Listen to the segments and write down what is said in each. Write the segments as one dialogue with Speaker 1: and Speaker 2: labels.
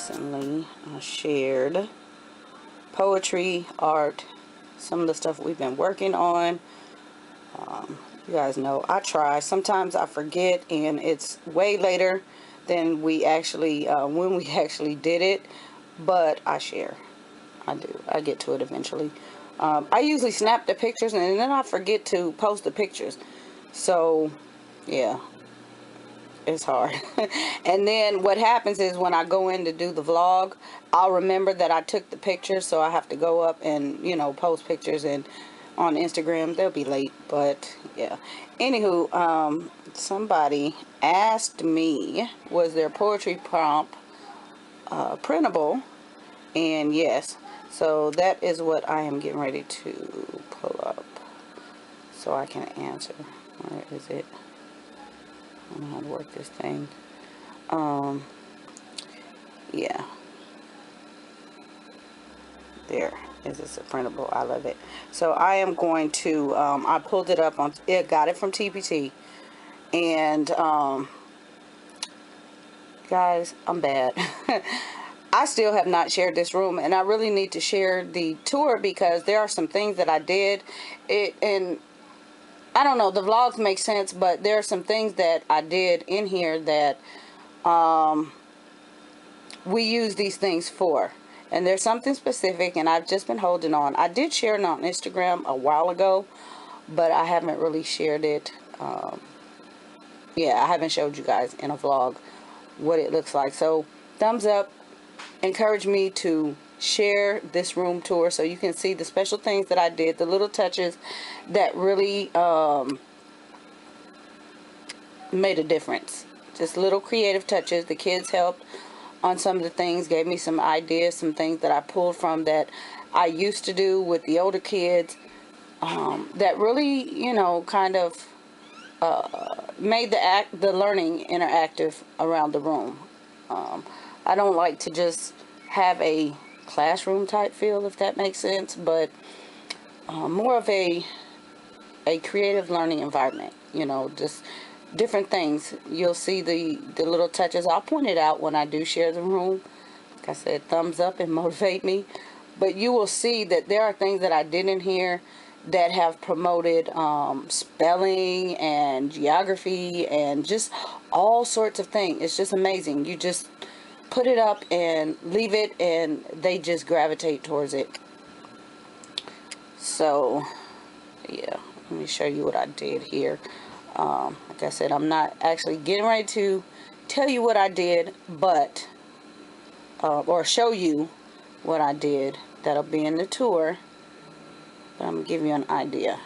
Speaker 1: recently shared poetry, art, some of the stuff we've been working on. You guys know I try. Sometimes I forget, and it's way later than we actually when we actually did it. But I share. I do. I get to it eventually. I usually snap the pictures, and then I forget to post the pictures. So, yeah, it's hard. And then what happens is when I go in to do the vlog, I'll remember that I took the pictures, so I have to go up and, you know, post pictures, and on Instagram they'll be late. But yeah, anywho, somebody asked me, was their poetry prompt printable? And yes, so that is what I am getting ready to pull up so I can answer. Where is it? I don't know how to work this thing. Yeah, there is a printable. I love it. So I am going to I pulled it up on it, got it from TPT, and guys, I'm bad. I still have not shared this room, and I really need to share the tour because there are some things that I did and I don't know, the vlogs make sense, but there are some things that I did in here that we use these things for. And there's something specific, and I've just been holding on. I did share it on Instagram a while ago, but I haven't really shared it. Yeah, I haven't showed you guys in a vlog what it looks like. So thumbs up, encourage me to share this room tour so you can see the special things that I did, the little touches that really made a difference. Just little creative touches. The kids helped on some of the things, gave me some ideas, some things that I pulled from that I used to do with the older kids, that really, you know, kind of made the learning interactive around the room. I don't like to just have a classroom type feel, if that makes sense, but more of a creative learning environment, you know, just different things. You'll see the little touches. I'll point it out when I do share the room. Like I said, thumbs up and motivate me. But you will see that there are things that I did in here that have promoted spelling and geography and just all sorts of things. It's just amazing. You just put it up and leave it, and they just gravitate towards it. So yeah, let me show you what I did here. Like I said, I'm not actually getting ready to tell you what I did, but or show you what I did. That'll be in the tour, but I'm gonna give you an idea.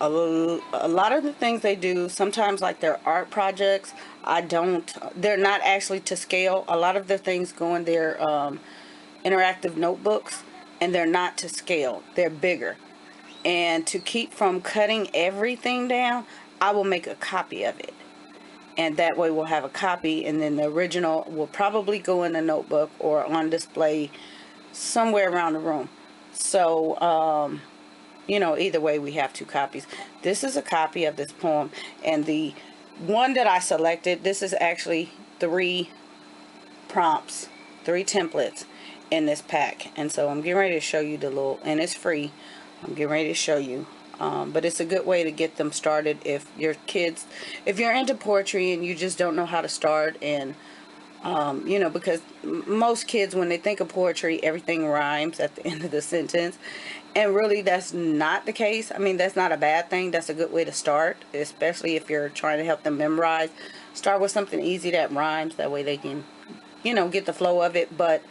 Speaker 1: A lot of the things they do, sometimes like their art projects, they're not actually to scale. A lot of the things go in their interactive notebooks, and they're not to scale. They're bigger. And to keep from cutting everything down, I will make a copy of it. And that way we'll have a copy, and then the original will probably go in a notebook or on display somewhere around the room. So, you know, either way we have two copies. This is a copy of this poem, and the one that I selected, this is actually 3 prompts, 3 templates in this pack. And so I'm getting ready to show you the little, and it's free. I'm getting ready to show you. But it's a good way to get them started if your kids, if you're into poetry and you just don't know how to start. And you know, because most kids, when they think of poetry, everything rhymes at the end of the sentence, and really that's not the case. I mean, that's not a bad thing. That's a good way to start, especially if you're trying to help them memorize. Start with something easy that rhymes, that way they can, you know, get the flow of it. But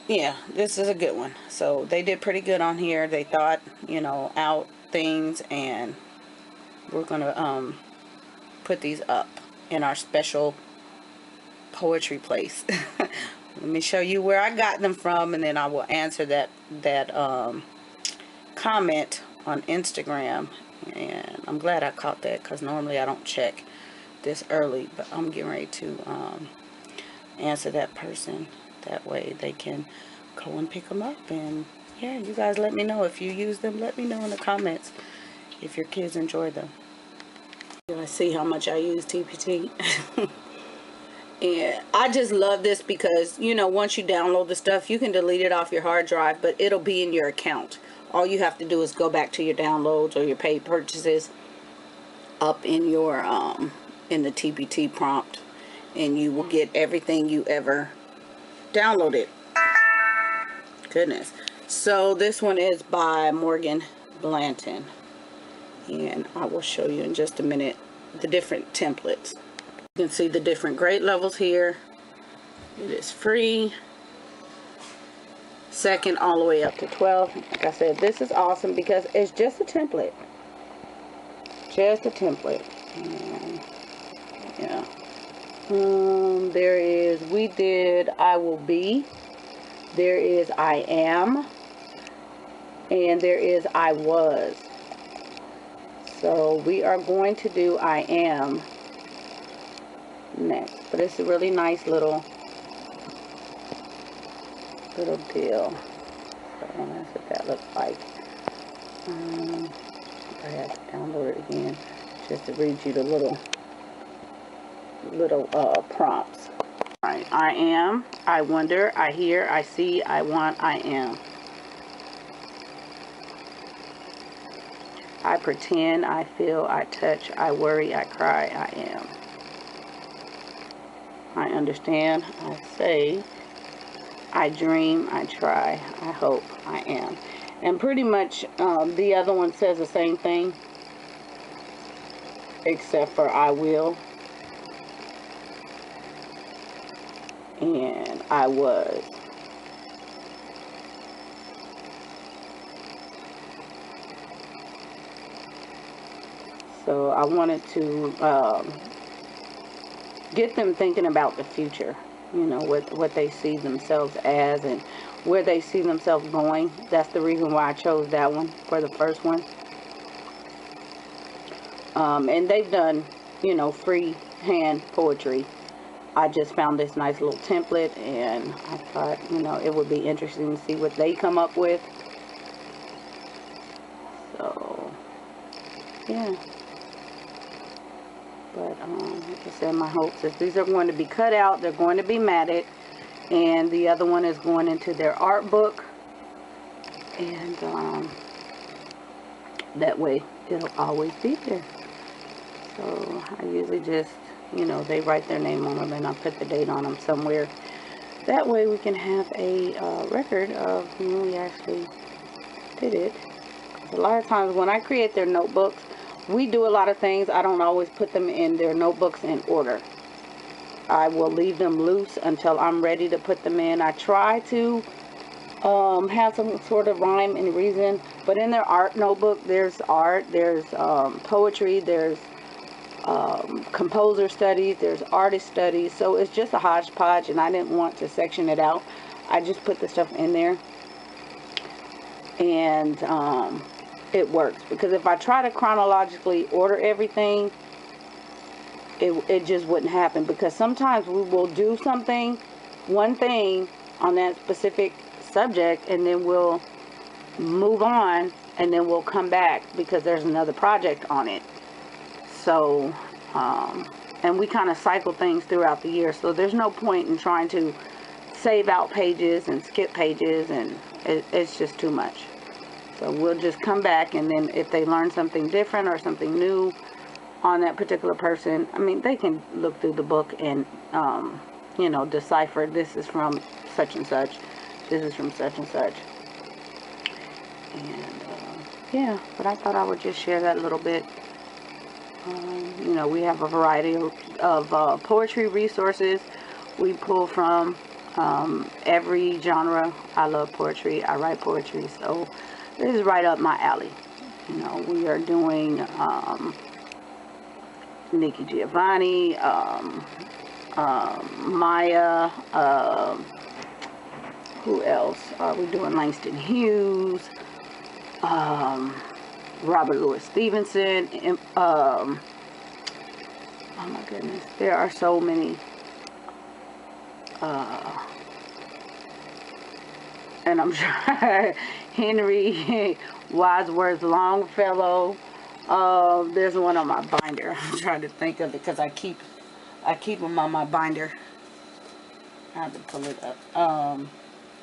Speaker 1: yeah, this is a good one. So they did pretty good on here. They thought, you know, out things, and we're gonna put these up in our special poetry place. Let me show you where I got them from, and then I will answer that comment on Instagram. And I'm glad I caught that, because normally I don't check this early, but I'm getting ready to answer that person. That way they can go and pick them up. And yeah, you guys let me know if you use them. Let me know in the comments if your kids enjoy them. I see how much I use TPT. And I just love this because, you know, once you download the stuff, you can delete it off your hard drive, but it'll be in your account. All you have to do is go back to your downloads or your paid purchases up in your in the TPT prompt, and you will get everything you ever downloaded. Goodness. So this one is by Morgan Blanton, and I will show you in just a minute the different templates. You can see the different grade levels here. It is free. Second all the way up to 12. Like I said, this is awesome because it's just a template. Just a template. And, yeah. There is, we did I will be. There is I am. And there is I was. So we are going to do I am next. But it's a really nice little deal. So that's what that looks like. I have to download it again just to read you the little prompts. Alright, I am, I wonder, I hear, I see, I want, I am. I pretend, I feel, I touch, I worry, I cry, I am. I understand, I say, I dream, I try, I hope, I am. And pretty much the other one says the same thing, except for I will and I was. So I wanted to get them thinking about the future, you know, what they see themselves as and where they see themselves going. That's the reason why I chose that one for the first one. And they've done, you know, free hand poetry. I just found this nice little template, and I thought, you know, it would be interesting to see what they come up with. So, yeah. But, like I said, my hopes is these are going to be cut out. They're going to be matted. And the other one is going into their art book. And that way it'll always be there. So I usually just, you know, they write their name on them and I put the date on them somewhere. That way we can have a record of when we actually did it. A lot of times when I create their notebooks, we do a lot of things. I don't always put them in their notebooks in order. I will leave them loose until I'm ready to put them in. I try to have some sort of rhyme and reason, but in their art notebook, there's art, there's poetry, there's composer studies, there's artist studies. So it's just a hodgepodge, and I didn't want to section it out. I just put the stuff in there, and it works, because if I try to chronologically order everything, it just wouldn't happen, because sometimes we will do something, one thing on that specific subject, and then we'll move on, and then we'll come back because there's another project on it. So and we kind of cycle things throughout the year, so there's no point in trying to save out pages and skip pages, and it's just too much. So we'll just come back, and then if they learn something different or something new on that particular person, I mean, they can look through the book and you know, decipher, this is from such and such, this is from such and such. And yeah, but I thought I would just share that a little bit. You know, we have a variety of poetry resources we pull from every genre. I love poetry, I write poetry, so this is right up my alley. You know, we are doing Nikki Giovanni, Maya, who else are we doing? Langston Hughes, Robert Louis Stevenson, oh my goodness, there are so many, and I'm sure Henry Wadsworth Longfellow. There's one on my binder. I'm trying to think of it because I keep them on my binder. I have to pull it up.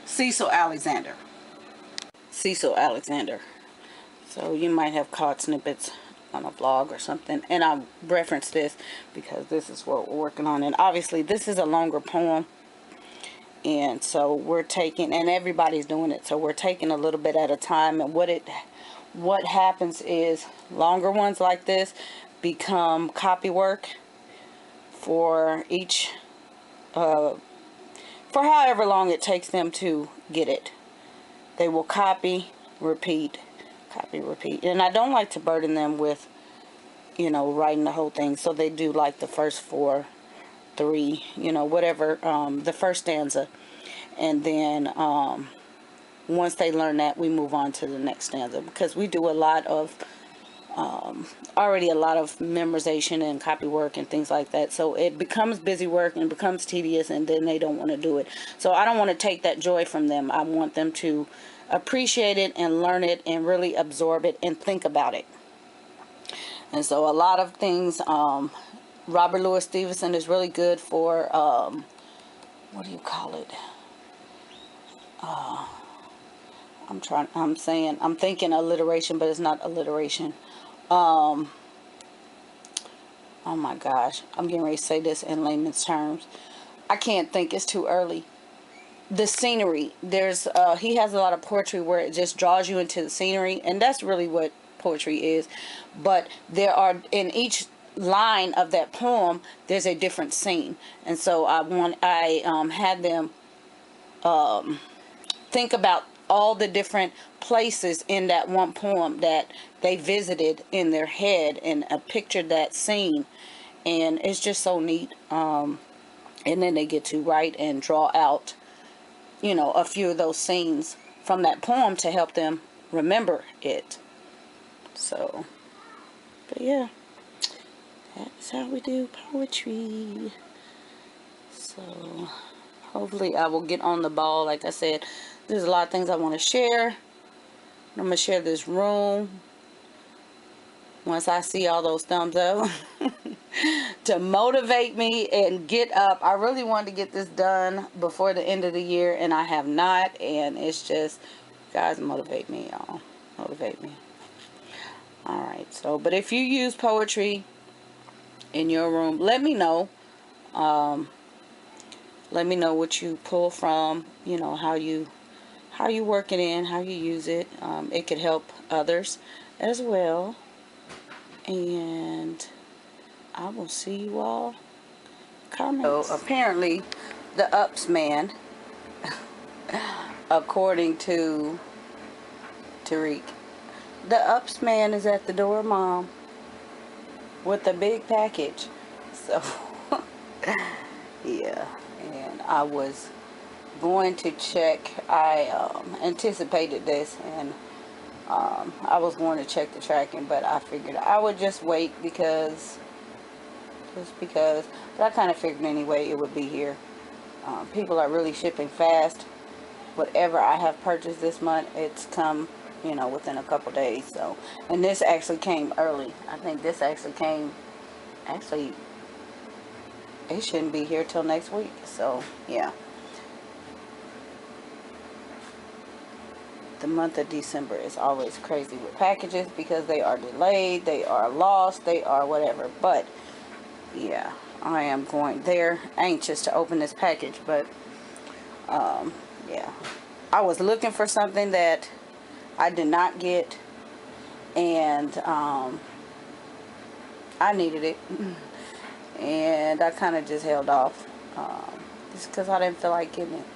Speaker 1: Cecil Alexander. Cecil Alexander. So you might have caught snippets on a vlog or something. And I reference this because this is what we're working on. And obviously this is a longer poem. And so we're taking, and everybody's doing it. So we're taking a little bit at a time. And what happens is longer ones like this become copy work for each, for however long it takes them to get it. They will copy, repeat, copy, repeat. And I don't like to burden them with, you know, writing the whole thing. So they do like the first 4, 3, you know, whatever, the first stanza. And then once they learn that, we move on to the next stanza. Because we do a lot of, already a lot of memorization and copy work and things like that. So it becomes busy work and becomes tedious, and then they don't want to do it. So I don't want to take that joy from them. I want them to appreciate it and learn it and really absorb it and think about it. And so a lot of things, Robert Louis Stevenson is really good for, what do you call it? I'm thinking alliteration, but it's not alliteration. Oh my gosh, I'm getting ready to say this in layman's terms. I can't think, it's too early. The scenery, there's he has a lot of poetry where it just draws you into the scenery, and that's really what poetry is. But there are, in each line of that poem, there's a different scene. And so I had them think about all the different places in that one poem that they visited in their head, and pictured that scene. And it's just so neat. And then they get to write and draw out, you know, a few of those scenes from that poem to help them remember it. So, but yeah, that's how we do poetry. So hopefully I will get on the ball. Like I said, there's a lot of things I want to share. I'm going to share this room once I see all those thumbs up to motivate me and get up. I really wanted to get this done before the end of the year, and I have not. And it's just, guys, motivate me, y'all. Motivate me. Alright, so, but if you use poetry in your room, let me know. Let me know what you pull from, you know, how you work it in, how you use it. It could help others as well. And I will see you all comments. So apparently the ups man, according to Tariq, the ups man is at the door, Mom, with a big package. So yeah, and I was going to check. I anticipated this, and I was going to check the tracking, but I figured I would just wait because, but I kind of figured anyway it would be here. People are really shipping fast. Whatever I have purchased this month, it's come, you know, within a couple days. So, and this actually came early. I think this actually came, actually, it shouldn't be here till next week. So, yeah. The month of December is always crazy with packages because they are delayed, they are lost, they are whatever. But yeah, I am they're anxious to open this package. But yeah, I was looking for something that I did not get, and I needed it, and I kind of just held off just because I didn't feel like getting it.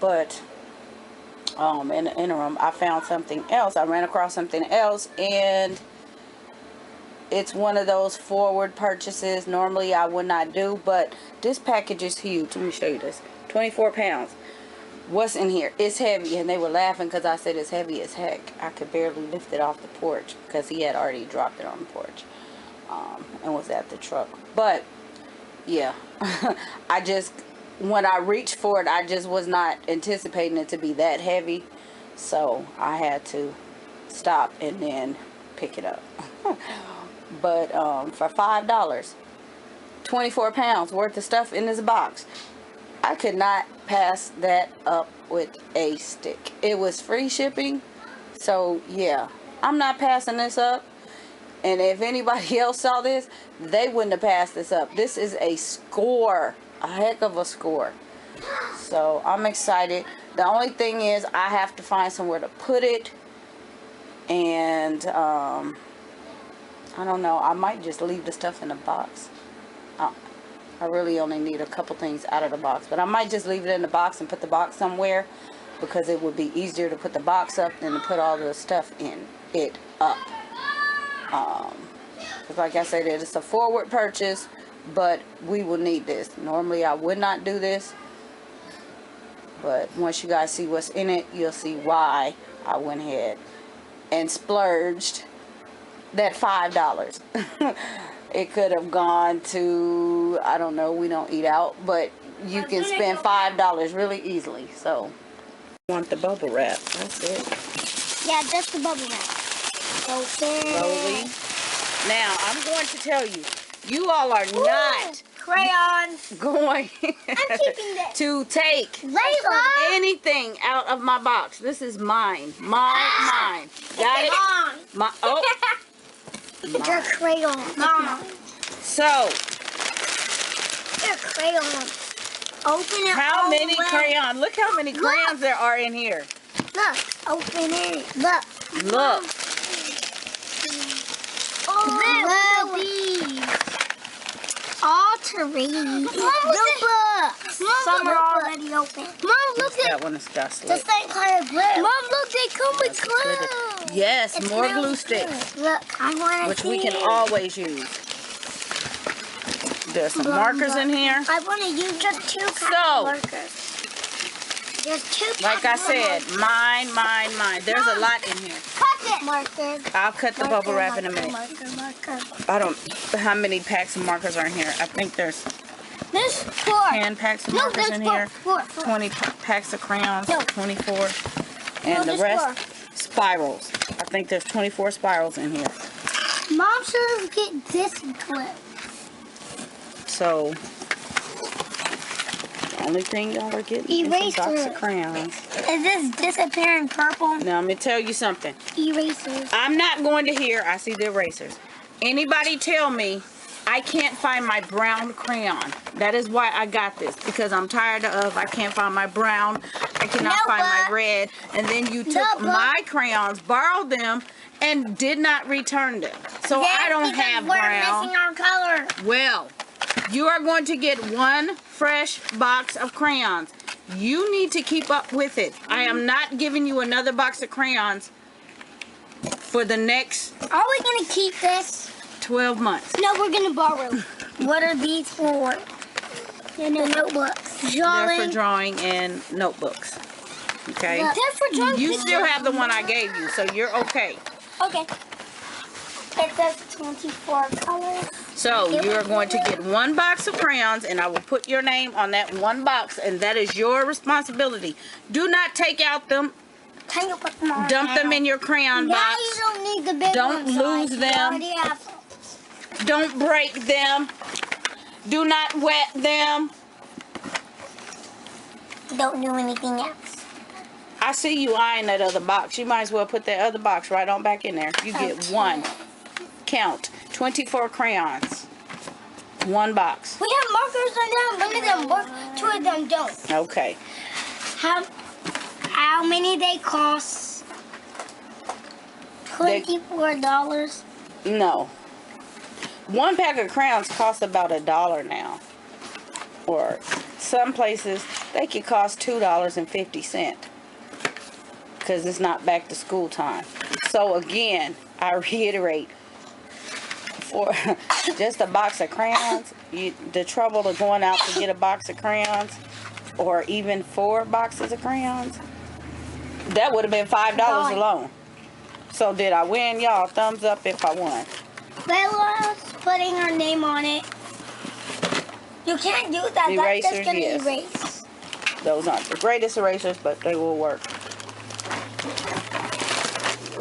Speaker 1: But in the interim, I found something else. I ran across something else, and it's one of those forward purchases normally I would not do, but this package is huge. Let me show you this. 24 pounds. What's in here? It's heavy, and they were laughing because I said it's heavy as heck. I could barely lift it off the porch because he had already dropped it on the porch and was at the truck. But yeah, I just, when I reached for it, I just was not anticipating it to be that heavy, so I had to stop and then pick it up. But for $5, 24 pounds worth of stuff in this box, I could not pass that up with a stick. It was free shipping. So, yeah. I'm not passing this up. And if anybody else saw this, they wouldn't have passed this up. This is a score. A heck of a score. So, I'm excited. The only thing is, I have to find somewhere to put it. And, I don't know. I might just leave the stuff in the box. I really only need a couple things out of the box. But I might just leave it in the box and put the box somewhere. Because it would be easier to put the box up than to put all the stuff in it up. Because like I said, it's a forward purchase. But we will need this. Normally I would not do this. But once you guys see what's in it, you'll see why I went ahead and splurged that $5. It could have gone to, I don't know, we don't eat out, but you can spend $5 really easily. So, want the bubble wrap? That's it.
Speaker 2: Yeah, that's the bubble wrap.
Speaker 1: Slowly. Now, I'm going to tell you, you all are not
Speaker 2: crayons
Speaker 1: going
Speaker 2: I'm keeping this.
Speaker 1: to take anything out of my box. This is mine. Mine. Got it? My, oh.
Speaker 2: It's a crayon. Mom.
Speaker 1: So.
Speaker 2: It's a crayon. Open it.
Speaker 1: How many crayons? Look how many crayons there are in here.
Speaker 2: Look. Open it. Look. Oh, these. All to read. Some are already open. Mom, look at
Speaker 1: that one is got
Speaker 2: the
Speaker 1: slit.
Speaker 2: same color glue. Mom, look, they come with glue.
Speaker 1: Yes,
Speaker 2: It's
Speaker 1: more
Speaker 2: really
Speaker 1: glue sticks.
Speaker 2: good. Look, I want to
Speaker 1: Which we can always use. There's some markers in here.
Speaker 2: I want to use just 2 packs of markers. There's 2 packs.
Speaker 1: Like I said, mine. There's a lot in here.
Speaker 2: Cut it. Marker.
Speaker 1: I'll cut the bubble wrap in a minute.
Speaker 2: Marker.
Speaker 1: I don't know how many packs of markers are in here. I think there's
Speaker 2: 4.
Speaker 1: 10 packs of markers in here. 20 packs of crayons. 24. And the rest, spirals. I think there's 24 spirals in here.
Speaker 2: Mom should get this clip.
Speaker 1: So, the only thing y'all are getting is a box of crayons.
Speaker 2: Is this disappearing purple?
Speaker 1: Now, I'm going to tell you something.
Speaker 2: Erasers.
Speaker 1: I'm not going to hear, I see the erasers. Anybody tell me I can't find my brown crayon. That is why I got this. Because I'm tired of, I can't find my brown. I cannot find my red. And then you took my crayons, borrowed them, and did not return them. So I don't have brown.
Speaker 2: We're missing our color.
Speaker 1: Well, you are going to get 1 fresh box of crayons. You need to keep up with it. I am not giving you another box of crayons for the next...
Speaker 2: Are we going to keep this?
Speaker 1: 12 months.
Speaker 2: No, we're going to borrow. What are these for? The notebooks.
Speaker 1: They're for drawing and notebooks. Okay?
Speaker 2: They're for drawing.
Speaker 1: You still have the one I gave you, so you're okay.
Speaker 2: Okay. It says 24 colors.
Speaker 1: So, you're going to get 1 box of crayons, and I will put your name on that 1 box, and that is your responsibility. Do not take out them.
Speaker 2: Can you put them on?
Speaker 1: Dump them in your crayon box.
Speaker 2: Now you don't need the big
Speaker 1: Don't
Speaker 2: ones,
Speaker 1: lose them. Don't break them. Do not wet them.
Speaker 2: Don't do anything else.
Speaker 1: I see you eyeing that other box. You might as well put that other box right on back in there. You get 1. Count. 24 crayons. 1 box.
Speaker 2: We have markers on them. One of them work. 2 of them don't.
Speaker 1: Okay.
Speaker 2: How many they cost? $24?
Speaker 1: No. 1 pack of crayons costs about $1 now. Or some places they could cost $2.50 because it's not back to school time. So again, I reiterate, for just a box of crayons, the trouble of going out to get a box of crayons, or even 4 boxes of crayons, that would have been $5 alone. So did I win? Y'all thumbs up if I won.
Speaker 2: Bella's putting her name on it. You can't do that.
Speaker 1: Erasers,
Speaker 2: That's just gonna
Speaker 1: yes.
Speaker 2: erase.
Speaker 1: Those aren't the greatest erasers, but they will work.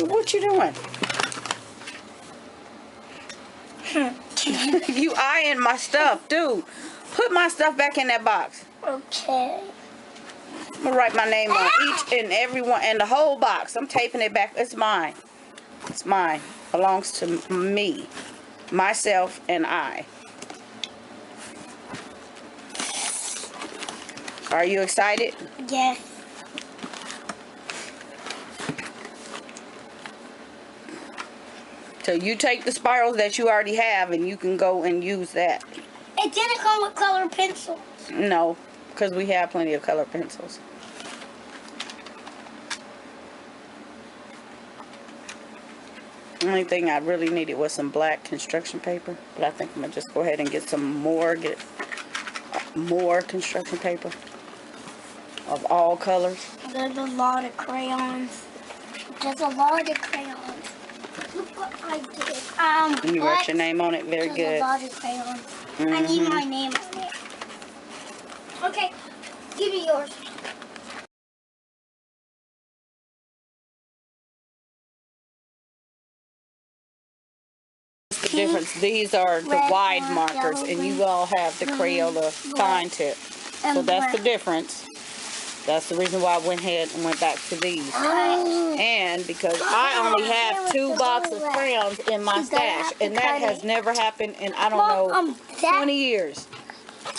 Speaker 1: What you doing? You eyeing my stuff, dude. Put my stuff back in that box.
Speaker 2: Okay.
Speaker 1: I'm gonna write my name on each and every one, and the whole box. I'm taping it back. It's mine. It's mine. Belongs to me, myself, and I. Are you excited?
Speaker 2: Yes.
Speaker 1: So you take the spirals that you already have, and you can go and use that.
Speaker 2: It didn't come with color pencils.
Speaker 1: No, because we have plenty of color pencils. The only thing I really needed was some black construction paper, but I think I'm gonna just go ahead and get some more. Get more construction paper of all colors.
Speaker 2: There's a lot of crayons. There's a lot of crayons. Look what I did.
Speaker 1: And you write your name on it. Very
Speaker 2: There's
Speaker 1: good.
Speaker 2: a lot of crayons. I need my name on it. Okay, give me yours.
Speaker 1: The difference. These are the
Speaker 2: red,
Speaker 1: wide
Speaker 2: black,
Speaker 1: markers,
Speaker 2: yellow,
Speaker 1: and you
Speaker 2: green,
Speaker 1: all have the Crayola fine tip. So that's the difference. That's the reason why I went ahead and went back to these. And because I only have 2 boxes of crayons in my stash, and that has never happened in, I don't know, 20 years.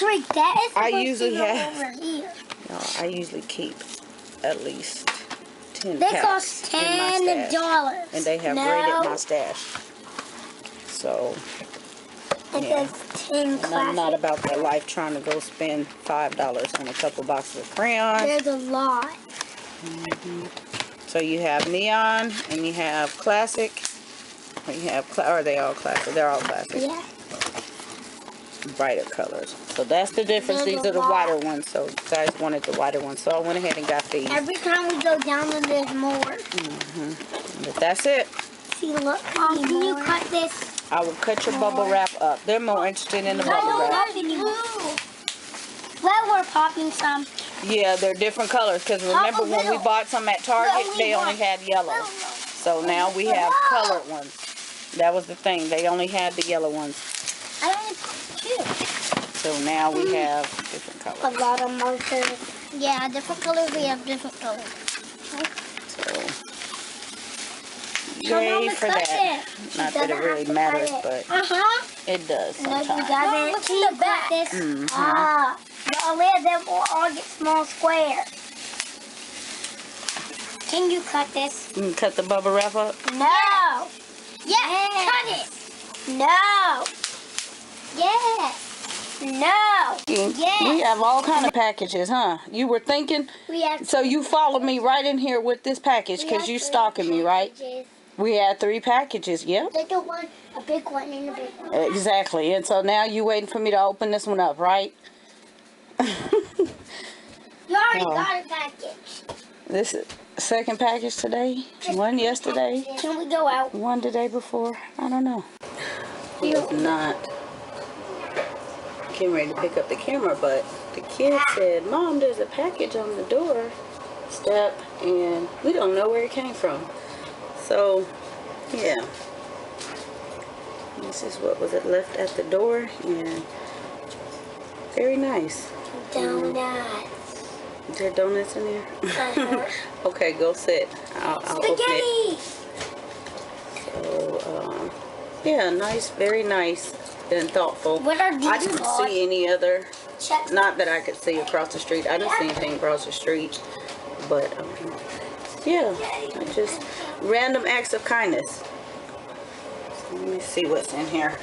Speaker 2: Wait, that is
Speaker 1: I usually
Speaker 2: over
Speaker 1: have.
Speaker 2: here.
Speaker 1: No, I usually keep at least 10
Speaker 2: They
Speaker 1: packs
Speaker 2: cost
Speaker 1: in my stash,
Speaker 2: $10.
Speaker 1: and they have rated my stash. So,
Speaker 2: It
Speaker 1: yeah.
Speaker 2: says 10
Speaker 1: And I'm not about that life trying to go spend $5 on a couple boxes of crayons.
Speaker 2: There's a lot.
Speaker 1: So you have neon and you have classic. Or you have, or are they all classic? They're all classic.
Speaker 2: Yeah.
Speaker 1: Brighter colors. So that's the difference.
Speaker 2: There's
Speaker 1: These
Speaker 2: a
Speaker 1: are the
Speaker 2: lot.
Speaker 1: whiter ones. So you guys wanted the whiter ones. So I went ahead and got these.
Speaker 2: Every time we go down, then there's more.
Speaker 1: But that's it.
Speaker 2: See, look. Can you cut this?
Speaker 1: I will cut your bubble wrap up. They're more interested in the bubble wrap.
Speaker 2: Well, we're popping some.
Speaker 1: Yeah, they're different colors. Because remember when we bought some at Target, they only had yellow. So now we have colored ones. That was the thing. They only had the yellow ones.
Speaker 2: I only put 2.
Speaker 1: So now we have different colors.
Speaker 2: A lot of markers. Yeah, different colors. We have different colors.
Speaker 1: So, yay for that. Not that it really matters, but it does sometimes.
Speaker 2: No, you doesn't. Look in the back. The lid, then we'll all get small squares. Can you cut this?
Speaker 1: You can cut the bubble wrap up?
Speaker 2: No. Yes. Cut it. No. Yes. No. Yes.
Speaker 1: We have all kind of packages, huh? You were thinking?
Speaker 2: We have.
Speaker 1: So you followed me right in here with this package because you stalking me, right? We had 3 packages, yep.
Speaker 2: Little one, a big one, and a big one.
Speaker 1: Exactly. And so now you waiting for me to open this one up, right?
Speaker 2: You already got a package.
Speaker 1: This is second package today. One yesterday.
Speaker 2: Can we go out?
Speaker 1: One the day before. I don't know. He is not getting ready to pick up the camera, but the kid said, "Mom, there's a package on the door step, and we don't know where it came from." So, yeah. This is what was it left at the door, and very nice.
Speaker 2: Donuts.
Speaker 1: Is there donuts in there? Okay, go sit. I'll open it.
Speaker 2: Spaghetti.
Speaker 1: So, yeah, nice, very nice and thoughtful.
Speaker 2: What are these
Speaker 1: I didn't
Speaker 2: called?
Speaker 1: see any other,
Speaker 2: Check.
Speaker 1: not that I could see across the street. I didn't see anything across the street, but yeah, I just random acts of kindness. So let me see what's in here.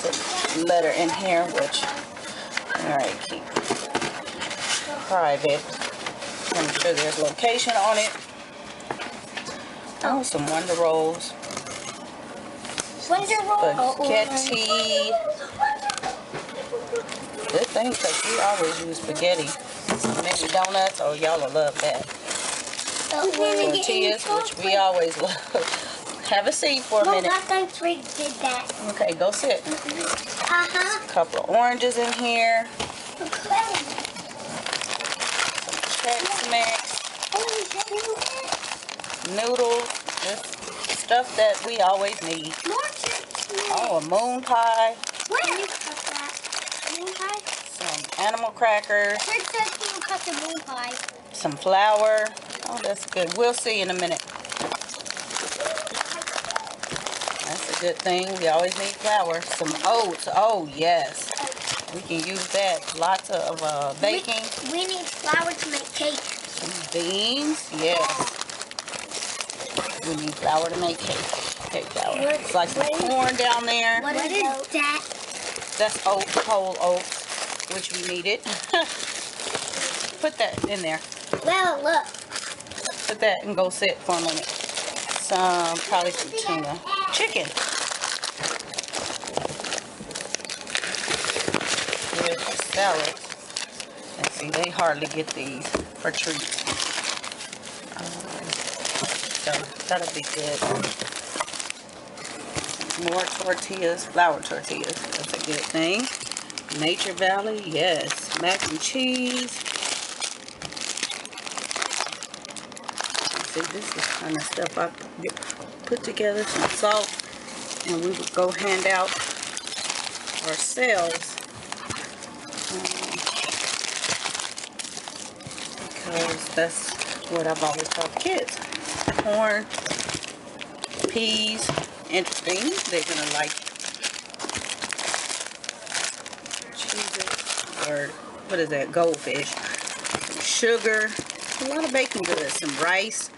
Speaker 1: There's a letter in here, which, all right, keep private. I'm sure there's location on it. Oh, some Wonder Rolls.
Speaker 2: Wonder Roll.
Speaker 1: Spaghetti. Good thing, because we always use spaghetti. Maybe donuts. Oh, y'all will love that. Tortillas, which we always love. Have a seat for a minute.
Speaker 2: Last time Trig did that.
Speaker 1: Okay, go sit. A couple of oranges in here. Chex Mix. Noodles. Just stuff that we always need. Oh, a moon pie.
Speaker 2: Where? You cut that. pie?
Speaker 1: some animal crackers,
Speaker 2: Rick says he will cut the moon pie.
Speaker 1: some flour. Oh, that's good. We'll see in a minute. That's a good thing. We always need flour. Some oats. Oh, yes. We can use that. Lots of baking.
Speaker 2: We need flour to make cake.
Speaker 1: Some beans. Yes. We need flour to make cake. Cake flour. It's like some corn down there.
Speaker 2: What is that?
Speaker 1: That's oats, whole oats, which we needed. Put that in there.
Speaker 2: Well, look.
Speaker 1: Put that and go sit for a minute. Probably some tuna. Chicken. Good salad. And see, they hardly get these for treats. So that'll be good. More tortillas, flour tortillas. That's a good thing. Nature Valley, yes. Mac and cheese. See, this is kind of stuff I put together. Some salt, and we would go hand out ourselves because that's what I've always taught kids. Corn, peas, interesting. They're gonna like cheeses or what is that? Goldfish. Some sugar, a lot of baking goods, some rice,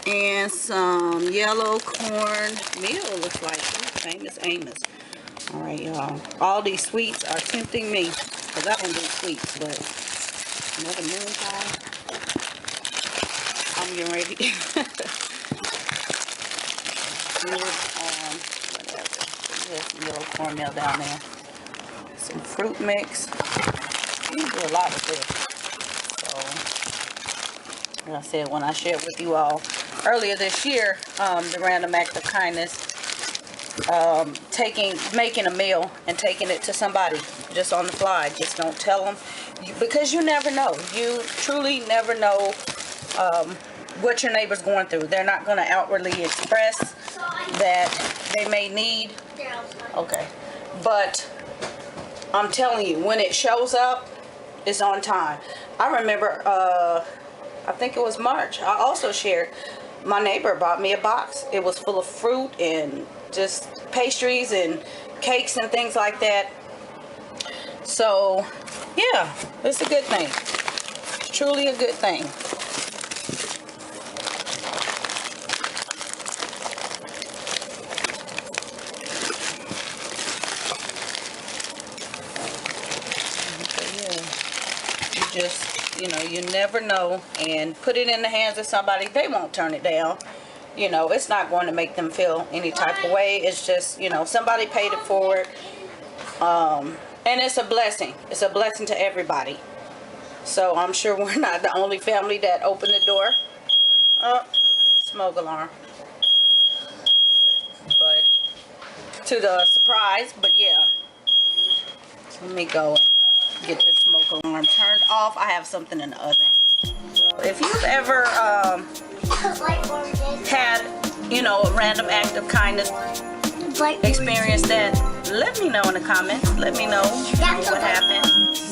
Speaker 1: and some yellow corn meal. Looks like famous Amos. All right, y'all. All these sweets are tempting me because I don't do sweets, but another moon pie. I'm getting ready. Whatever. There's some yellow cornmeal down there. Some fruit mix. You can do a lot with this. So, like I said, when I shared with you all earlier this year, the random act of kindness, making a meal and taking it to somebody just on the fly. Just don't tell them, because you never know. You truly never know what your neighbor's going through. They're not going to outwardly express that they may need. Okay. But I'm telling you, when it shows up, it's on time. I remember, I think it was March, I also shared, my neighbor bought me a box. It was full of fruit and just pastries and cakes and things like that. So, yeah, it's a good thing. It's truly a good thing. Just, you never know, and put it in the hands of somebody. They won't turn it down. It's not going to make them feel any type of way. It's just, somebody paid it forward. And it's a blessing. It's a blessing to everybody. So I'm sure we're not the only family that opened the door. Oh, smoke alarm. But to the surprise, but yeah. So let me go and get this smoke alarm turned off. I have something in the oven. If you've ever had, a random act of kindness, experience that, let me know in the comments. Let me know what happened.